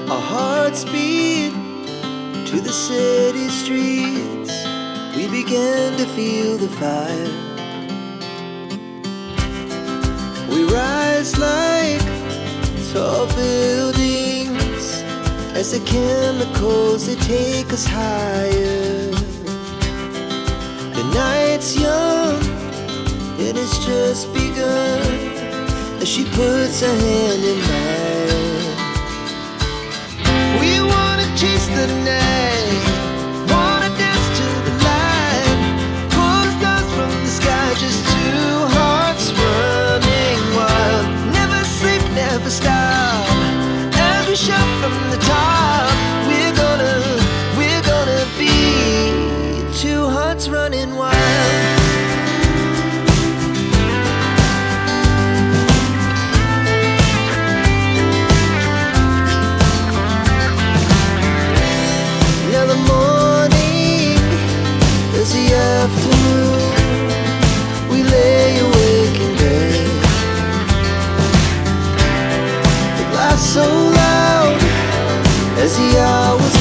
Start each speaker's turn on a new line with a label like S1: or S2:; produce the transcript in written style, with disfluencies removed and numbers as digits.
S1: Our hearts beat to the city streets. We began to feel the fire. We rise like tall buildings as the chemicals, they take us higher. The night's young and it's just begun as she puts her hand in mine. We wanna chase the night, wanna dance to the light, pull stars from the sky, just two hearts running wild. Never sleep, never stop, as we shout from the top. We're gonna be two hearts running wild. Now the morning is the afternoon. We lay awake in bed. The laughs so loud as the hours